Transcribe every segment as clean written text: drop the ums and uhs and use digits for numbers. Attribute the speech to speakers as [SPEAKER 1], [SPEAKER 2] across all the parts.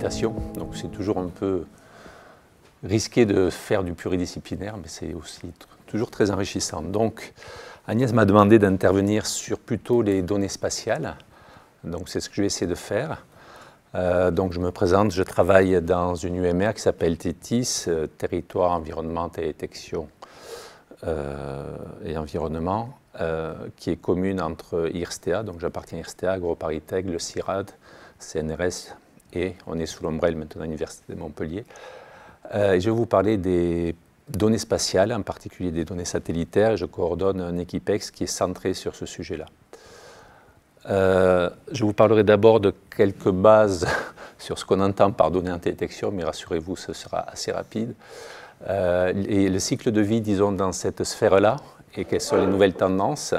[SPEAKER 1] d'habitation. Donc c'est toujours un peu risqué de faire du pluridisciplinaire, mais c'est aussi toujours très enrichissant. Donc Agnès m'a demandé d'intervenir sur plutôt les données spatiales. Donc c'est ce que je vais essayer de faire. Donc je me présente, je travaille dans une UMR qui s'appelle TETIS, Territoire, Environnement, Télédétection et Environnement, qui est commune entre IRSTEA, donc j'appartiens à IRSTEA, AgroParisTech, le CIRAD, CNRS, et on est sous l'ombrelle maintenant de l'Université de Montpellier. Je vais vous parler des données spatiales, en particulier des données satellitaires. Je coordonne un équipex qui est centré sur ce sujet-là. Je vous parlerai d'abord de quelques bases sur ce qu'on entend par données en télédétection, mais rassurez-vous, ce sera assez rapide. Et le cycle de vie, disons, dans cette sphère-là, et quelles sont les nouvelles tendances,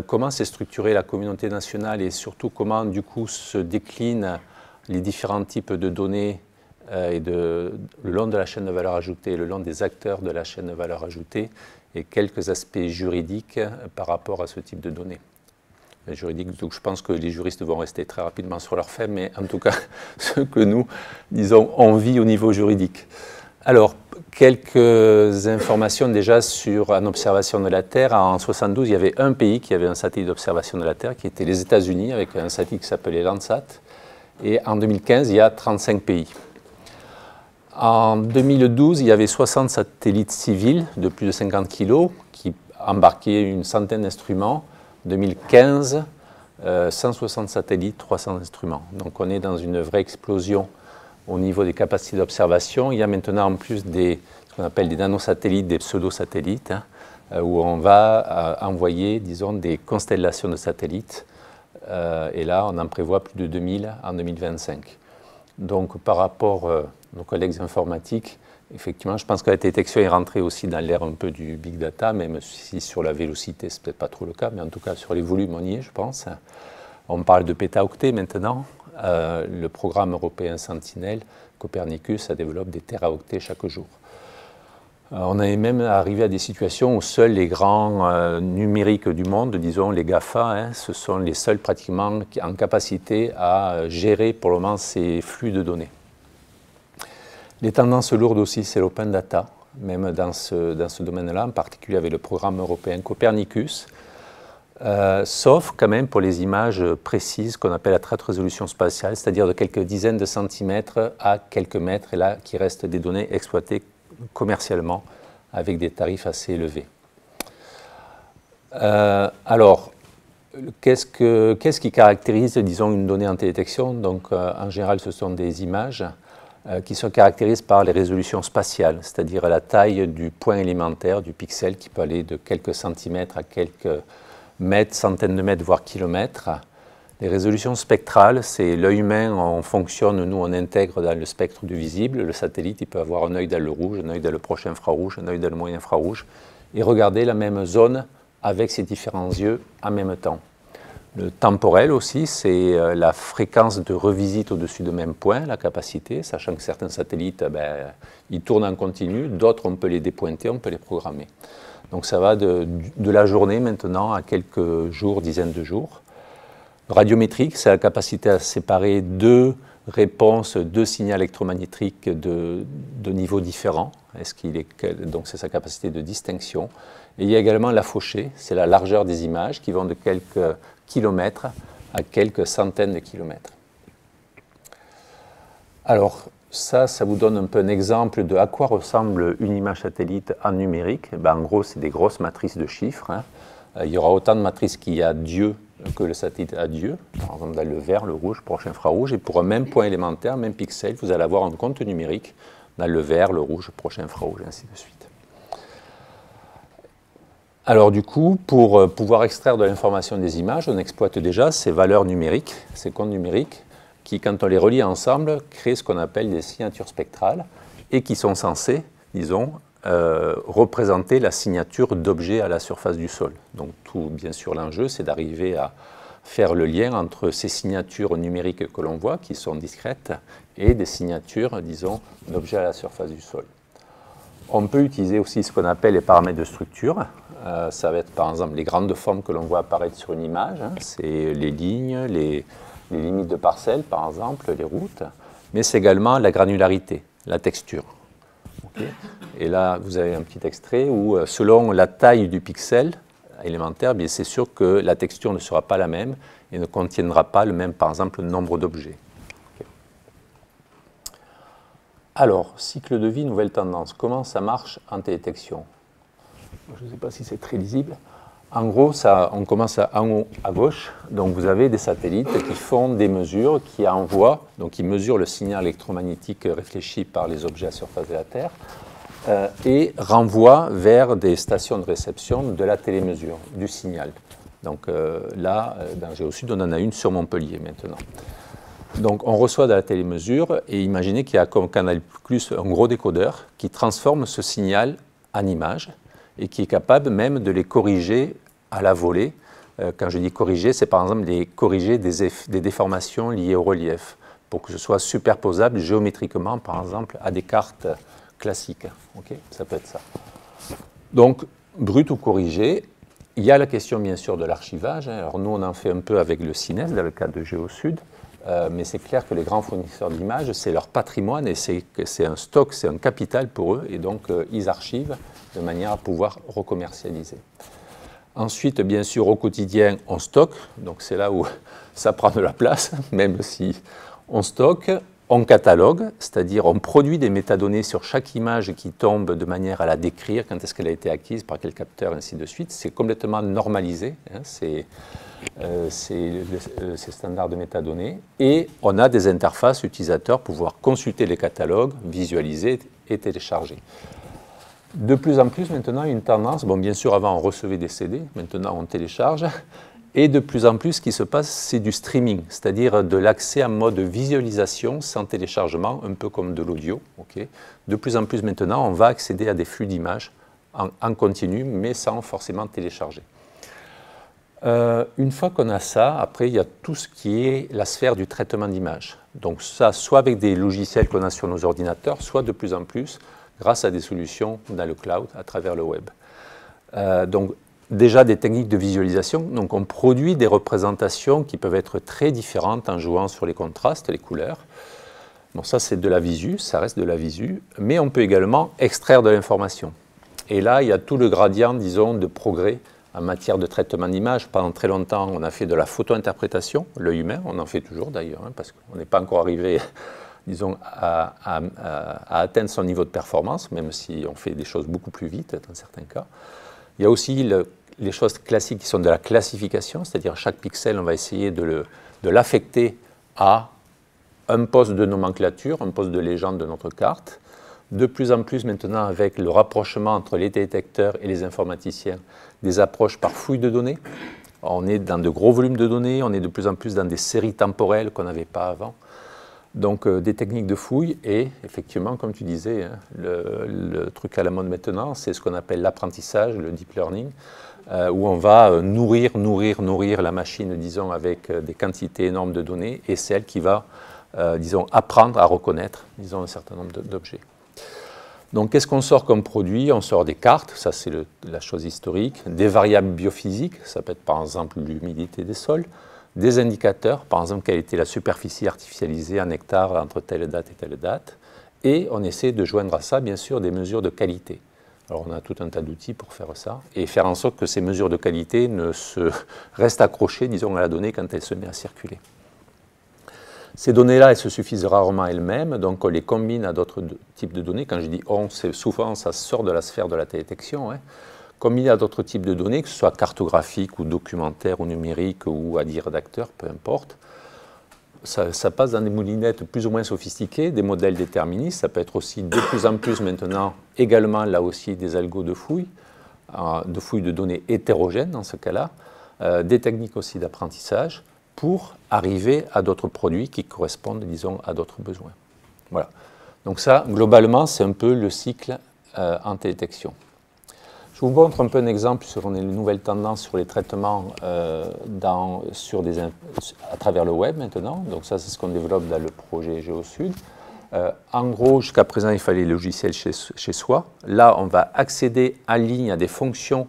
[SPEAKER 1] comment s'est structurée la communauté nationale et surtout comment, du coup, se déclinent les différents types de données le long de la chaîne de valeur ajoutée, le long des acteurs de la chaîne de valeur ajoutée, et quelques aspects juridiques par rapport à ce type de données. Juridiques, donc je pense que les juristes vont rester très rapidement sur leurs faits, mais en tout cas, ce que nous, disons, on vit au niveau juridique. Alors, quelques informations déjà sur une observation de la Terre. En 1972, il y avait un pays qui avait un satellite d'observation de la Terre, qui était les États-Unis, avec un satellite qui s'appelait Landsat. Et en 2015, il y a 35 pays. En 2012, il y avait 60 satellites civils de plus de 50 kg qui embarquaient une centaine d'instruments. 2015, 160 satellites, 300 instruments. Donc on est dans une vraie explosion au niveau des capacités d'observation. Il y a maintenant en plus ce qu'on appelle des nanosatellites, des pseudo-satellites, où on va envoyer, disons, des constellations de satellites. Et là, on en prévoit plus de 2000 en 2025. Donc par rapport à nos collègues informatiques, effectivement, je pense que la détection est rentrée aussi dans l'ère un peu du big data, même si sur la vélocité, c'est peut-être pas trop le cas, mais en tout cas sur les volumes, on y est, je pense. On parle de pétaoctets maintenant. Le programme européen Sentinel, Copernicus, ça développe des téraoctets chaque jour. On est même arrivé à des situations où seuls les grands numériques du monde, disons les GAFA, ce sont les seuls pratiquement en capacité à gérer pour le moment ces flux de données. Les tendances lourdes aussi, c'est l'open data, même dans ce domaine-là, en particulier avec le programme européen Copernicus, sauf quand même pour les images précises qu'on appelle à très haute résolution spatiale, c'est-à-dire de quelques dizaines de centimètres à quelques mètres, et là qui restent des données exploitées commercialement avec des tarifs assez élevés. Alors, qu'est-ce qui caractérise, disons, une donnée en télédétection? Donc, en général, ce sont des images qui se caractérisent par les résolutions spatiales, c'est-à-dire la taille du point élémentaire, du pixel, qui peut aller de quelques centimètres à quelques mètres, centaines de mètres, voire kilomètres. Les résolutions spectrales, c'est l'œil humain, on fonctionne, nous on intègre dans le spectre du visible. Le satellite, il peut avoir un œil dans le rouge, un œil dans le proche infrarouge, un œil dans le moyen infrarouge, et regarder la même zone avec ses différents yeux en même temps. Le temporel aussi, c'est la fréquence de revisite au-dessus de même point, la capacité, sachant que certains satellites, ils tournent en continu, d'autres on peut les dépointer, on peut les programmer. Donc ça va de la journée maintenant à quelques jours, dizaines de jours. Le radiométrique, c'est la capacité à séparer deux réponses, deux signaux électromagnétiques de niveaux différents. Donc c'est sa capacité de distinction. Et il y a également la fauchée, c'est la largeur des images qui vont de quelques kilomètres à quelques centaines de kilomètres. Alors ça vous donne un peu un exemple de à quoi ressemble une image satellite en numérique. En gros, c'est des grosses matrices de chiffres. Il y aura autant de matrices qu'il y a d'yeux que le satellite a d'yeux, par exemple dans le vert, le rouge, proche infrarouge, et pour un même point élémentaire, même pixel, vous allez avoir un compte numérique dans le vert, le rouge, proche infrarouge, et ainsi de suite. Alors du coup, pour pouvoir extraire de l'information des images, on exploite déjà ces valeurs numériques, ces comptes numériques, qui, quand on les relie ensemble, créent ce qu'on appelle des signatures spectrales, et qui sont censées, disons, représenter la signature d'objets à la surface du sol. Donc tout, bien sûr, l'enjeu, c'est d'arriver à faire le lien entre ces signatures numériques que l'on voit, qui sont discrètes, et des signatures, disons, d'objets à la surface du sol. On peut utiliser aussi ce qu'on appelle les paramètres de structure. Ça va être par exemple les grandes formes que l'on voit apparaître sur une image. C'est les lignes, les limites de parcelles par exemple, les routes. mais c'est également la granularité, la texture. Okay. Et là, vous avez un petit extrait où, selon la taille du pixel élémentaire, c'est sûr que la texture ne sera pas la même et ne contiendra pas le même, par exemple, nombre d'objets. Okay. Alors, cycle de vie, nouvelle tendance. Comment ça marche en télédétection? Je ne sais pas si c'est très lisible. En gros, on commence en haut à gauche. Donc, vous avez des satellites qui font des mesures, qui envoient, donc qui mesurent le signal électromagnétique réfléchi par les objets à la surface de la Terre et renvoient vers des stations de réception de la télémesure, du signal. Donc là, dans Géosud, on en a une sur Montpellier maintenant. Donc, on reçoit de la télémesure et imaginez qu'il y a comme Canal Plus un gros décodeur qui transforme ce signal en image et qui est capable même de les corriger à la volée. Quand je dis corriger, c'est par exemple corriger des déformations liées au relief pour que ce soit superposable géométriquement, par exemple, à des cartes classiques. Okay, ça peut être ça. Donc, brut ou corrigé, il y a la question bien sûr de l'archivage. Alors nous, on en fait un peu avec le CINES, dans le cadre de Géosud. Mais c'est clair que les grands fournisseurs d'images, c'est leur patrimoine et c'est un stock, c'est un capital pour eux, et donc ils archivent de manière à pouvoir recommercialiser. Ensuite, bien sûr, au quotidien, on stocke, donc c'est là où ça prend de la place, même si on stocke, on catalogue, c'est-à-dire on produit des métadonnées sur chaque image qui tombe de manière à la décrire, quand est-ce qu'elle a été acquise, par quel capteur, ainsi de suite. C'est complètement normalisé, hein, c'est standards de métadonnées, et on a des interfaces utilisateurs pour pouvoir consulter les catalogues, visualiser et télécharger. De plus en plus maintenant, une tendance, bon bien sûr avant on recevait des CD, maintenant on télécharge, et de plus en plus ce qui se passe c'est du streaming, c'est-à-dire de l'accès en mode visualisation sans téléchargement, un peu comme de l'audio. Okay. De plus en plus maintenant on va accéder à des flux d'images en continu, mais sans forcément télécharger. Une fois qu'on a ça, après il y a tout ce qui est la sphère du traitement d'images. Donc ça, soit avec des logiciels qu'on a sur nos ordinateurs, soit de plus en plus grâce à des solutions dans le cloud, à travers le web. Donc déjà des techniques de visualisation, donc on produit des représentations qui peuvent être très différentes en jouant sur les contrastes, les couleurs. Bon ça c'est de la visu, ça reste de la visu, mais on peut également extraire de l'information. Et là il y a tout le gradient, disons, de progrès en matière de traitement d'image. Pendant très longtemps, on a fait de la photo-interprétation, l'œil humain, on en fait toujours d'ailleurs, hein, parce qu'on n'est pas encore arrivé, disons, à atteindre son niveau de performance, même si on fait des choses beaucoup plus vite dans certains cas. Il y a aussi les choses classiques qui sont de la classification, c'est-à-dire chaque pixel, on va essayer de l'affecter à un poste de nomenclature, un poste de légende de notre carte. De plus en plus maintenant, avec le rapprochement entre les détecteurs et les informaticiens, des approches par fouille de données. On est dans de gros volumes de données, on est de plus en plus dans des séries temporelles qu'on n'avait pas avant. Donc des techniques de fouille et effectivement, comme tu disais, hein, le truc à la mode maintenant, c'est ce qu'on appelle l'apprentissage, le deep learning, où on va nourrir la machine, disons, avec des quantités énormes de données, et c'est elle qui va, disons, apprendre à reconnaître, disons, un certain nombre d'objets. Donc, qu'est-ce qu'on sort comme produit? On sort des cartes, ça c'est la chose historique, des variables biophysiques, ça peut être par exemple l'humidité des sols, des indicateurs, par exemple quelle était la superficie artificialisée en hectares entre telle date et telle date, et on essaie de joindre à ça, bien sûr, des mesures de qualité. Alors, on a tout un tas d'outils pour faire ça, et faire en sorte que ces mesures de qualité ne se restent accrochées, disons, à la donnée quand elle se met à circuler. Ces données-là, elles se suffisent rarement elles-mêmes, donc on les combine à d'autres types de données. Quand je dis on, souvent ça sort de la sphère de la télédétection. Hein. Combiné à d'autres types de données, que ce soit cartographiques ou documentaires ou numériques ou à dire d'acteurs, peu importe. Ça passe dans des moulinettes plus ou moins sophistiquées, des modèles déterministes. Ça peut être aussi de plus en plus maintenant également là aussi des algos de fouille de données hétérogènes dans ce cas-là, des techniques aussi d'apprentissage, pour arriver à d'autres produits qui correspondent, disons, à d'autres besoins. Voilà. Donc ça, globalement, c'est un peu le cycle en télédétection. Je vous montre un peu un exemple sur les nouvelles tendances sur les traitements à travers le web maintenant. Donc ça, c'est ce qu'on développe dans le projet Géosud. En gros, jusqu'à présent, il fallait le logiciel chez soi. Là, on va accéder en ligne à des fonctions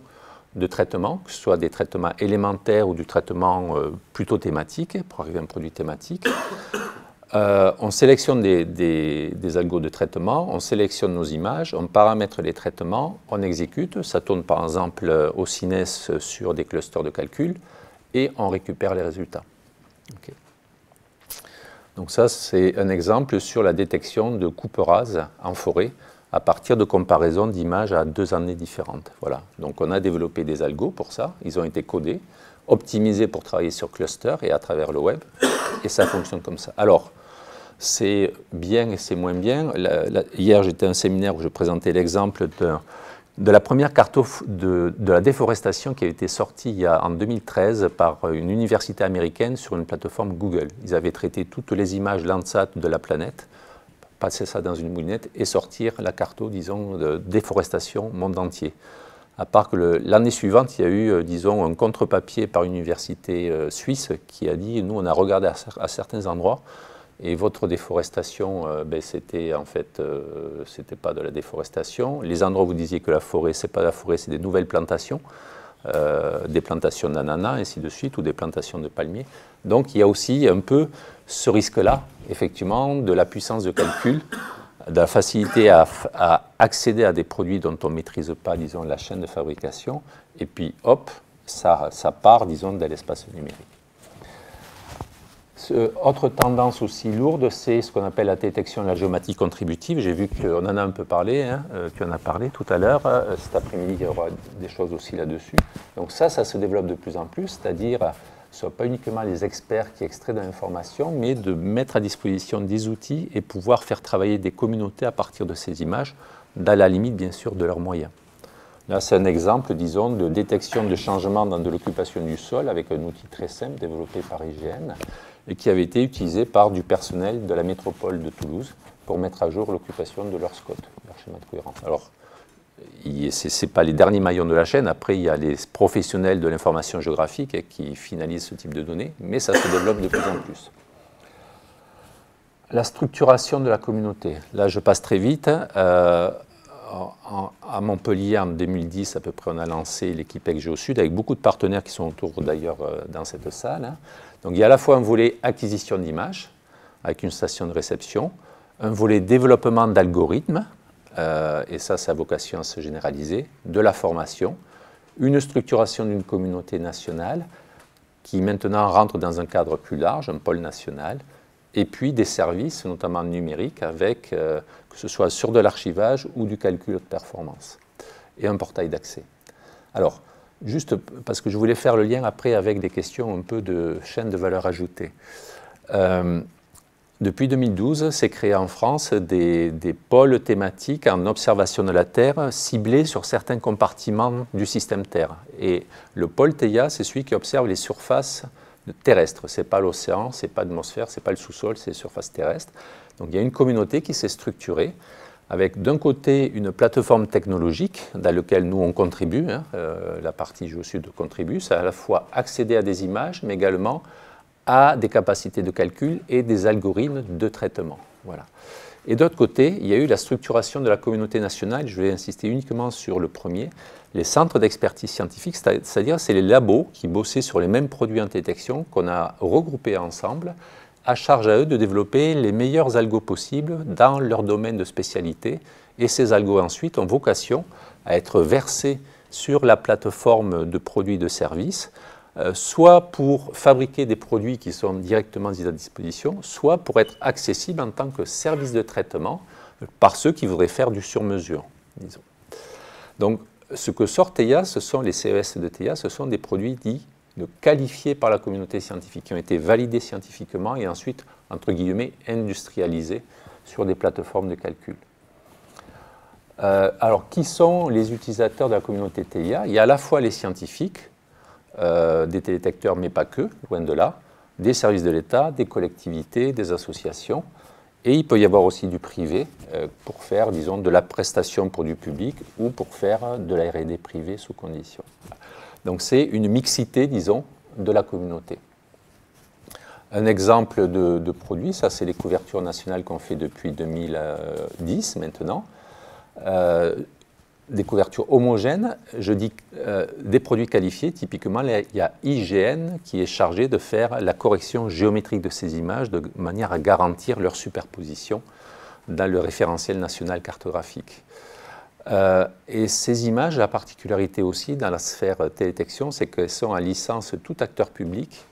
[SPEAKER 1] de traitement, que ce soit des traitements élémentaires ou du traitement plutôt thématique, pour arriver à un produit thématique. On sélectionne des algos de traitement, on sélectionne nos images, on paramètre les traitements, on exécute, ça tourne par exemple au CINES sur des clusters de calcul, et on récupère les résultats. Okay. Donc ça, c'est un exemple sur la détection de coupes rases en forêt à partir de comparaisons d'images à 2 années différentes. Voilà. Donc on a développé des algos pour ça, ils ont été codés, optimisés pour travailler sur cluster et à travers le web, et ça fonctionne comme ça. Alors, c'est bien et c'est moins bien. Hier, j'étais à un séminaire où je présentais l'exemple de la première carte de la déforestation qui a été sortie en 2013 par une université américaine sur une plateforme Google. Ils avaient traité toutes les images Landsat de la planète, passer ça dans une moulinette et sortir la carte, disons, de déforestation monde entier. À part que l'année suivante, il y a eu, disons, un contre-papier par une université suisse qui a dit, nous, on a regardé à certains endroits, et votre déforestation, c'était en fait, c'était pas de la déforestation. Les endroits où vous disiez que la forêt, c'est pas la forêt, c'est des nouvelles plantations, des plantations d'ananas, ainsi de suite, ou des plantations de palmiers. Donc il y a aussi un peu ce risque-là, effectivement, de la puissance de calcul, de la facilité à accéder à des produits dont on ne maîtrise pas, disons, la chaîne de fabrication, et puis hop, ça part, disons, de l'espace numérique. Autre tendance aussi lourde, c'est ce qu'on appelle la détection de la géométrie contributive. J'ai vu qu'on en a un peu parlé, hein, tu en as parlé tout à l'heure. Cet après-midi, il y aura des choses aussi là-dessus. Donc ça se développe de plus en plus, c'est-à-dire ce ne sont pas uniquement les experts qui extraient de l'information, mais de mettre à disposition des outils et pouvoir faire travailler des communautés à partir de ces images, dans la limite, bien sûr, de leurs moyens. Là, c'est un exemple, disons, de détection de changements dans de l'occupation du sol avec un outil très simple développé par IGN et qui avait été utilisé par du personnel de la métropole de Toulouse pour mettre à jour l'occupation de leur SCOT, leur schéma de cohérence. Alors, ce n'est pas les derniers maillons de la chaîne, après il y a les professionnels de l'information géographique qui finalisent ce type de données, mais ça se développe de plus en plus. La structuration de la communauté. Là, je passe très vite. À Montpellier, en 2010, à peu près, on a lancé l'équipe ExGeoSud avec beaucoup de partenaires qui sont autour, d'ailleurs, dans cette salle. Hein. Donc, il y a à la fois un volet acquisition d'images, avec une station de réception, un volet développement d'algorithmes, et ça a vocation à se généraliser, de la formation, une structuration d'une communauté nationale qui maintenant rentre dans un cadre plus large, un pôle national, et puis des services, notamment numériques, avec, que ce soit sur de l'archivage ou du calcul de performance, et un portail d'accès. Alors, juste parce que je voulais faire le lien après avec des questions un peu de chaîne de valeur ajoutée. Depuis 2012, s'est créé en France des pôles thématiques en observation de la Terre ciblés sur certains compartiments du système Terre. Et le pôle TEIA, c'est celui qui observe les surfaces terrestres. Ce n'est pas l'océan, ce n'est pas l'atmosphère, ce n'est pas le sous-sol, c'est les surfaces terrestres. Donc il y a une communauté qui s'est structurée avec d'un côté une plateforme technologique dans laquelle nous on contribue, hein, la partie GeoSud contribue, c'est à la fois accéder à des images, mais également à des capacités de calcul et des algorithmes de traitement. Voilà. Et d'autre côté, il y a eu la structuration de la communauté nationale, je vais insister uniquement sur le premier, les centres d'expertise scientifique, c'est-à-dire c'est les labos qui bossaient sur les mêmes produits en détection qu'on a regroupés ensemble, à charge à eux de développer les meilleurs algos possibles dans leur domaine de spécialité. Et ces algos ensuite ont vocation à être versés sur la plateforme de produits de services, soit pour fabriquer des produits qui sont directement mis à disposition, soit pour être accessibles en tant que service de traitement par ceux qui voudraient faire du sur-mesure, disons. Donc, ce que sort TEIA, ce sont les CES de TEIA, ce sont des produits dits qualifiés par la communauté scientifique, qui ont été validés scientifiquement et ensuite, entre guillemets, industrialisés sur des plateformes de calcul. Alors, qui sont les utilisateurs de la communauté TEIA? Il y a à la fois les scientifiques, des télédétecteurs, mais pas que, loin de là, des services de l'État, des collectivités, des associations, et il peut y avoir aussi du privé pour faire, disons, de la prestation pour du public ou pour faire de la R&D privée sous condition. Donc c'est une mixité, disons, de la communauté. Un exemple de produit, ça c'est les couvertures nationales qu'on fait depuis 2010 maintenant. des couvertures homogènes, je dis des produits qualifiés, typiquement il y a IGN qui est chargé de faire la correction géométrique de ces images de manière à garantir leur superposition dans le référentiel national cartographique. Et ces images, la particularité aussi dans la sphère télédétection, c'est qu'elles sont à licence tout acteur public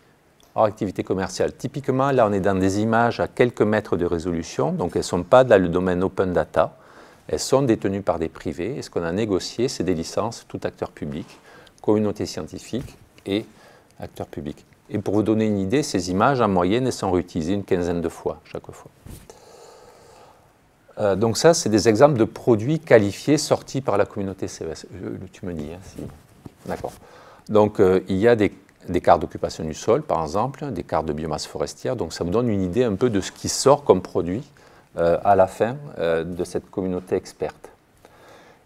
[SPEAKER 1] hors activité commerciale. Typiquement, là on est dans des images à quelques mètres de résolution, donc elles ne sont pas dans le domaine open data. Elles sont détenues par des privés et ce qu'on a négocié, c'est des licences tout acteur public, communauté scientifique et acteurs publics. Et pour vous donner une idée, ces images, en moyenne, elles sont réutilisées une quinzaine de fois, chaque fois. Donc ça, c'est des exemples de produits qualifiés sortis par la communauté CES. Tu me dis, hein, si. D'accord. Donc il y a des cartes d'occupation du sol, par exemple, des cartes de biomasse forestière. Donc ça vous donne une idée un peu de ce qui sort comme produit à la fin de cette communauté experte.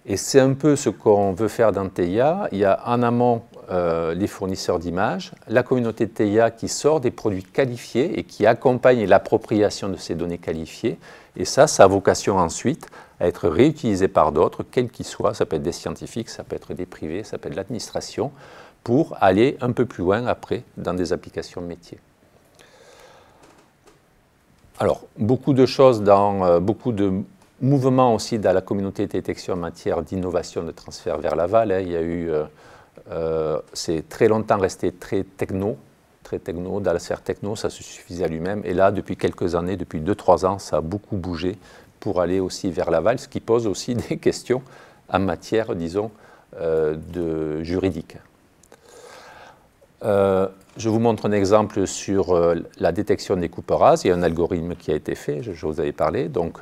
[SPEAKER 1] Et c'est un peu ce qu'on veut faire dans TIA. Il y a en amont les fournisseurs d'images, la communauté de TIA qui sort des produits qualifiés et qui accompagne l'appropriation de ces données qualifiées. Et ça a vocation ensuite à être réutilisé par d'autres, quels qu'ils soient. Ça peut être des scientifiques, ça peut être des privés, ça peut être l'administration, pour aller un peu plus loin après dans des applications métiers. Alors, beaucoup de choses, beaucoup de mouvements aussi dans la communauté de détection en matière d'innovation de transfert vers l'aval. Il y a eu, c'est très longtemps resté très techno, dans la sphère techno, ça se suffisait à lui-même. Et là, depuis quelques années, depuis 2-3 ans, ça a beaucoup bougé pour aller aussi vers l'aval, ce qui pose aussi des questions en matière, disons, de juridique. Je vous montre un exemple sur la détection des coupes rases. Il y a un algorithme qui a été fait, je vous avais parlé, donc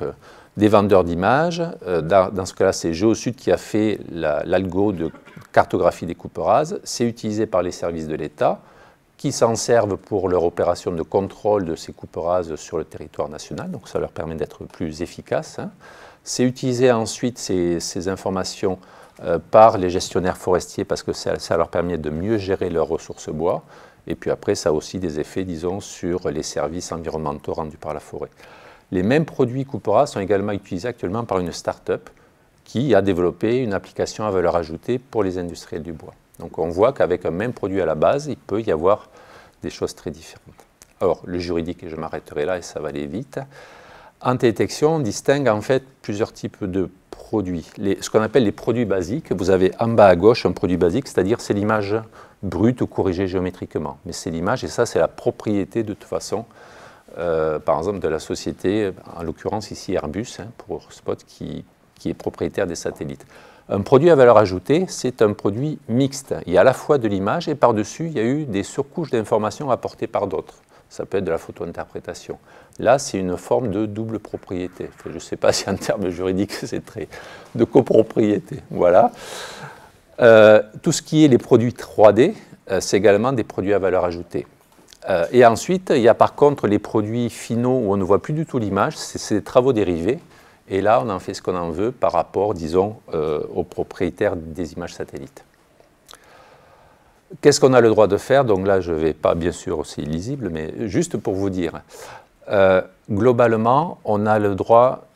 [SPEAKER 1] des vendeurs d'images. Dans ce cas-là, c'est Geosud qui a fait l'algo de cartographie des coupes rases. C'est utilisé par les services de l'État qui s'en servent pour leur opération de contrôle de ces coupes rases sur le territoire national, donc ça leur permet d'être plus efficaces. C'est utilisé ensuite, ces informations, par les gestionnaires forestiers parce que ça leur permet de mieux gérer leurs ressources bois. Et puis après, ça a aussi des effets, disons, sur les services environnementaux rendus par la forêt. Les mêmes produits coupes rases sont également utilisés actuellement par une start-up qui a développé une application à valeur ajoutée pour les industriels du bois. Donc on voit qu'avec un même produit à la base, il peut y avoir des choses très différentes. Alors, le juridique, et je m'arrêterai là et ça va aller vite. En détection, on distingue en fait plusieurs types de produits. Ce qu'on appelle les produits basiques, vous avez en bas à gauche un produit basique, c'est-à-dire c'est l'image brute ou corrigée géométriquement. Mais c'est l'image et ça c'est la propriété de toute façon, par exemple de la société, en l'occurrence ici Airbus, pour Spot, qui est propriétaire des satellites. Un produit à valeur ajoutée, c'est un produit mixte. Il y a à la fois de l'image et par-dessus, il y a eu des surcouches d'informations apportées par d'autres. Ça peut être de la photo-interprétation. Là, c'est une forme de double propriété. Enfin, je ne sais pas si en termes juridiques, c'est très de copropriété. Voilà. Tout ce qui est les produits 3D, c'est également des produits à valeur ajoutée. Et ensuite, il y a par contre les produits finaux où on ne voit plus du tout l'image, c'est des travaux dérivés. Et là, on en fait ce qu'on en veut par rapport, disons, aux propriétaires des images satellites. Qu'est-ce qu'on a le droit de faire? Donc là, je ne vais pas, bien sûr, aussi lisible, mais juste pour vous dire, globalement, on a le droit,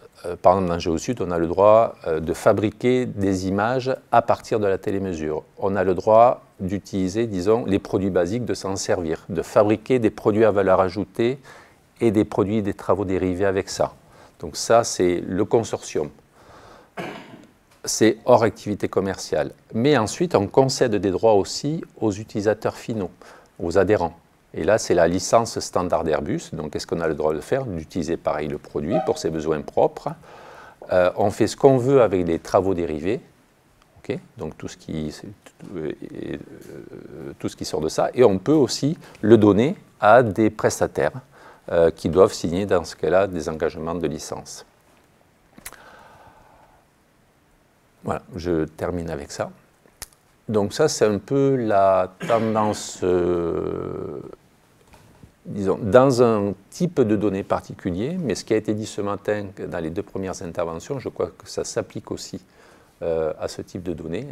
[SPEAKER 1] par exemple dans Geosud, on a le droit de fabriquer des images à partir de la télémesure. On a le droit d'utiliser, disons, les produits basiques, de s'en servir, de fabriquer des produits à valeur ajoutée et des produits, des travaux dérivés avec ça. Donc ça, c'est le consortium. C'est hors activité commerciale. Mais ensuite, on concède des droits aussi aux utilisateurs finaux, aux adhérents. Et là, c'est la licence standard d'Airbus. Donc, qu'est-ce qu'on a le droit de faire? D'utiliser pareil le produit pour ses besoins propres. On fait ce qu'on veut avec des travaux dérivés. Okay, donc, tout ce qui sort de ça. Et on peut aussi le donner à des prestataires qui doivent signer, dans ce cas-là, des engagements de licence. Voilà, je termine avec ça. Donc ça, c'est un peu la tendance, disons, dans un type de données particulier, mais ce qui a été dit ce matin dans les 2 premières interventions, je crois que ça s'applique aussi à ce type de données.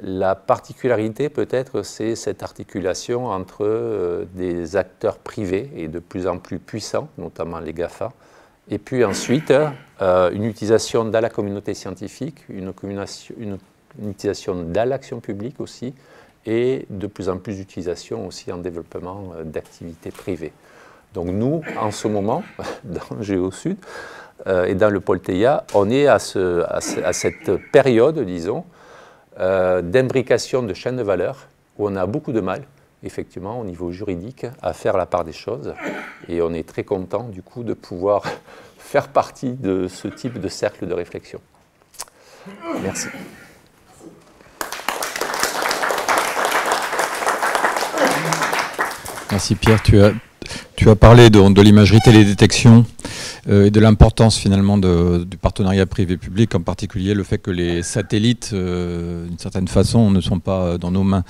[SPEAKER 1] La particularité, peut-être, c'est cette articulation entre des acteurs privés et de plus en plus puissants, notamment les GAFA, Et puis ensuite, une utilisation dans la communauté scientifique, une utilisation dans l'action publique aussi, et de plus en plus d'utilisation aussi en développement d'activités privées. Donc nous, en ce moment, dans GeoSud et dans le pôle TIA, on est à cette période, disons, d'imbrication de chaînes de valeur, où on a beaucoup de mal, effectivement, au niveau juridique, à faire la part des choses. Et on est très content, du coup, de pouvoir faire partie de ce type de cercle de réflexion. Merci.
[SPEAKER 2] Merci Pierre. Tu as parlé de l'imagerie télédétection et de l'importance finalement du partenariat privé-public, en particulier le fait que les satellites, d'une certaine façon, ne sont pas dans nos mains.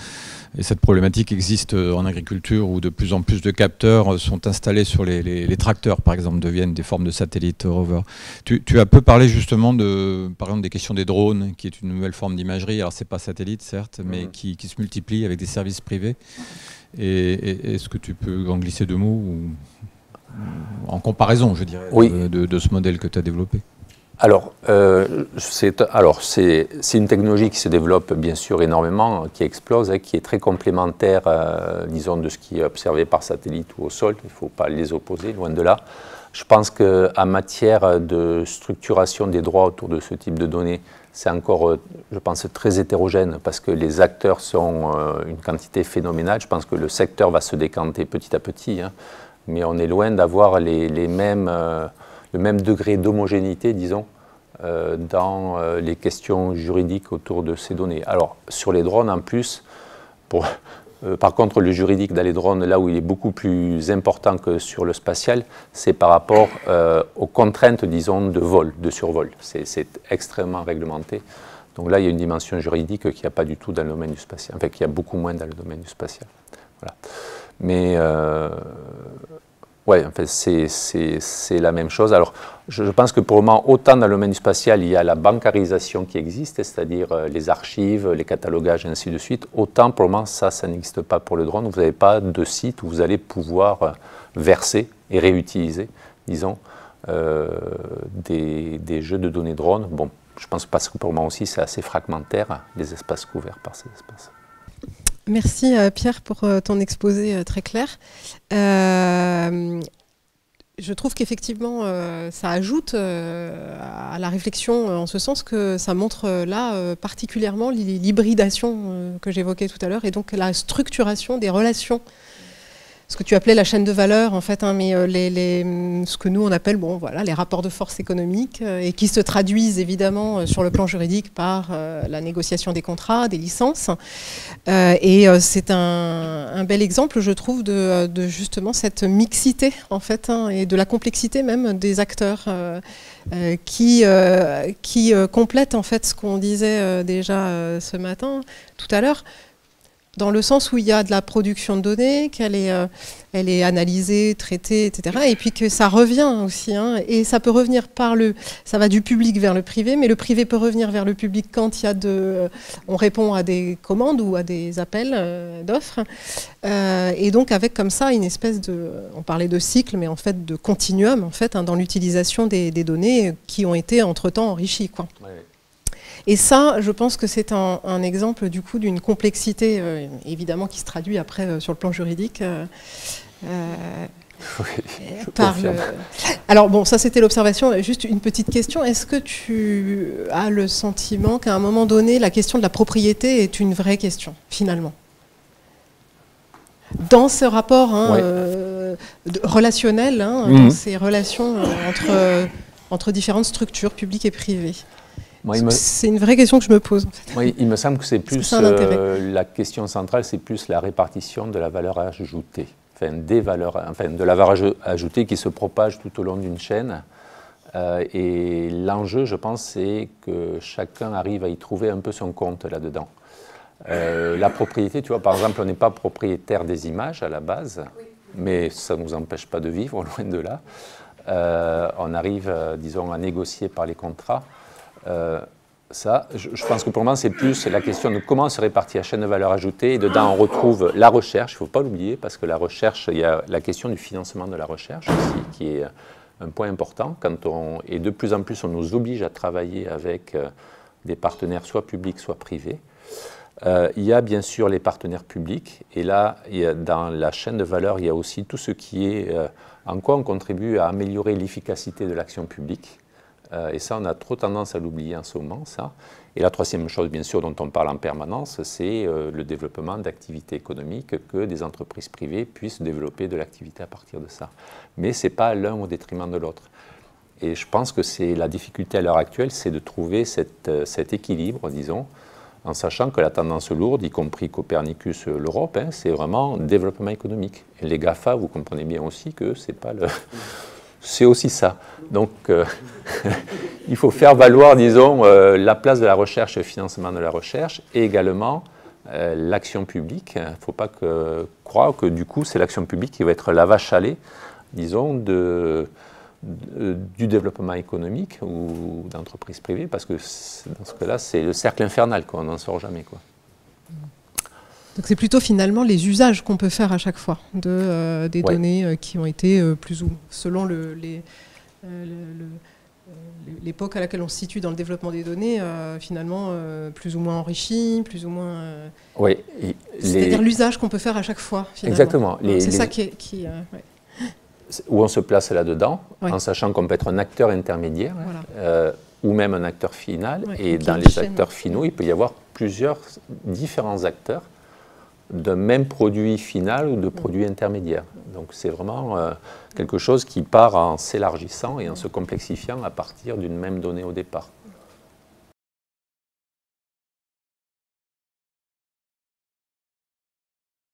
[SPEAKER 2] Et cette problématique existe en agriculture où de plus en plus de capteurs sont installés sur les tracteurs, par exemple, deviennent des formes de satellites rover. Tu as peu parlé justement par exemple, des questions des drones, qui est une nouvelle forme d'imagerie. Alors, ce n'est pas satellite, certes, mais qui se multiplie avec des services privés. Et est-ce que tu peux en glisser deux mots en comparaison, je dirais, oui, de ce modèle que tu as développé?
[SPEAKER 1] Alors, c'est une technologie qui se développe bien sûr énormément, qui explose, qui est très complémentaire, disons, de ce qui est observé par satellite ou au sol. Il ne faut pas les opposer, loin de là. Je pense qu'en matière de structuration des droits autour de ce type de données, c'est encore, je pense, très hétérogène parce que les acteurs sont une quantité phénoménale. Je pense que le secteur va se décanter petit à petit, hein, mais on est loin d'avoir le même degré d'homogénéité, disons, dans les questions juridiques autour de ces données. Alors, sur les drones, en plus, par contre, le juridique dans les drones, là où il est beaucoup plus important que sur le spatial, c'est par rapport aux contraintes, disons, de vol, de survol. C'est extrêmement réglementé. Donc là, il y a une dimension juridique qu'il n'y a pas du tout dans le domaine du spatial, enfin, qu'il y a beaucoup moins dans le domaine du spatial. Voilà. Mais ouais, en fait, c'est la même chose. Alors, je pense que pour le moment, autant dans le domaine spatial, il y a la bancarisation qui existe, c'est-à-dire les archives, les catalogages, et ainsi de suite. Autant pour le moment, ça n'existe pas pour le drone. Vous n'avez pas de site où vous allez pouvoir verser et réutiliser, disons, des jeux de données drones. Bon, je pense parce que pour le moment aussi, c'est assez fragmentaire, les espaces couverts par ces espaces.
[SPEAKER 3] Merci Pierre pour ton exposé très clair. Je trouve qu'effectivement, ça ajoute à la réflexion en ce sens que ça montre là particulièrement l'hybridation que j'évoquais tout à l'heure et donc la structuration des relations. Ce que tu appelais la chaîne de valeur, en fait, hein, mais ce que nous on appelle, bon, voilà, les rapports de force économiques et qui se traduisent évidemment sur le plan juridique par la négociation des contrats, des licences. Et c'est un bel exemple, je trouve, de justement cette mixité, en fait, hein, et de la complexité même des acteurs qui complètent en fait ce qu'on disait déjà ce matin, tout à l'heure. Dans le sens où il y a de la production de données, qu'elle elle est analysée, traitée, etc. Et puis que ça revient aussi. Hein, et ça peut revenir ça va du public vers le privé, mais le privé peut revenir vers le public quand il y a on répond à des commandes ou à des appels d'offres. Et donc avec comme ça une espèce on parlait de cycle, mais en fait de continuum en fait, hein, dans l'utilisation des données qui ont été entre-temps enrichies, quoi. Ouais. Et ça, je pense que c'est un exemple du coup d'une complexité, évidemment, qui se traduit après sur le plan juridique. Oui, Alors bon, ça c'était l'observation. Juste une petite question. Est-ce que tu as le sentiment qu'à un moment donné, la question de la propriété est une vraie question, finalement? Dans ce rapport hein, relationnel, hein, dans ces relations entre différentes structures publiques et privées. C'est une vraie question que je me pose. En fait.
[SPEAKER 1] Oui, il me semble que c'est plus la question centrale, c'est plus la répartition de la valeur ajoutée, enfin, de la valeur ajoutée qui se propage tout au long d'une chaîne. Et l'enjeu, je pense, c'est que chacun arrive à y trouver un peu son compte là-dedans. La propriété, tu vois, par exemple, on n'est pas propriétaire des images à la base, mais ça ne nous empêche pas de vivre, loin de là. On arrive, disons, à négocier par les contrats. Ça, je pense que pour moi, c'est plus la question de comment se répartit la chaîne de valeur ajoutée. Et dedans, on retrouve la recherche, il ne faut pas l'oublier, parce que la recherche, il y a la question du financement de la recherche aussi, qui est un point important. Et de plus en plus, on nous oblige à travailler avec des partenaires soit publics, soit privés. Il y a bien sûr les partenaires publics, et là, dans la chaîne de valeur, il y a aussi tout ce qui est en quoi on contribue à améliorer l'efficacité de l'action publique. Et ça, on a trop tendance à l'oublier en ce moment, ça. Et la troisième chose, bien sûr, dont on parle en permanence, c'est le développement d'activités économiques, que des entreprises privées puissent développer de l'activité à partir de ça. Mais ce n'est pas l'un au détriment de l'autre. Et je pense que c'est la difficulté à l'heure actuelle, c'est de trouver cet équilibre, disons, en sachant que la tendance lourde, y compris Copernicus, l'Europe, hein, c'est vraiment développement économique. Et les GAFA, vous comprenez bien aussi que c'est pas le... C'est aussi ça. Donc, il faut faire valoir, disons, la place de la recherche et le financement de la recherche, et également l'action publique. Il ne faut pas croire que, du coup, c'est l'action publique qui va être la vache à lait, disons, du développement économique ou d'entreprises privées, parce que dans ce cas-là, c'est le cercle infernal, quoi, on n'en sort jamais, quoi.
[SPEAKER 3] Donc c'est plutôt finalement les usages qu'on peut faire à chaque fois des données qui ont été plus ou selon l'époque à laquelle on se situe dans le développement des données, finalement plus ou moins enrichi, plus ou moins...
[SPEAKER 1] Oui.
[SPEAKER 3] C'est-à-dire l'usage qu'on peut faire à chaque fois, finalement.
[SPEAKER 1] Exactement.
[SPEAKER 3] C'est ça qui
[SPEAKER 1] où on se place là-dedans, en sachant qu'on peut être un acteur intermédiaire, voilà. Ou même un acteur final. Et dans les acteurs finaux, il peut y avoir différents acteurs d'un même produit final ou de produit intermédiaire. Donc c'est vraiment quelque chose qui part en s'élargissant et en se complexifiant à partir d'une même donnée au départ.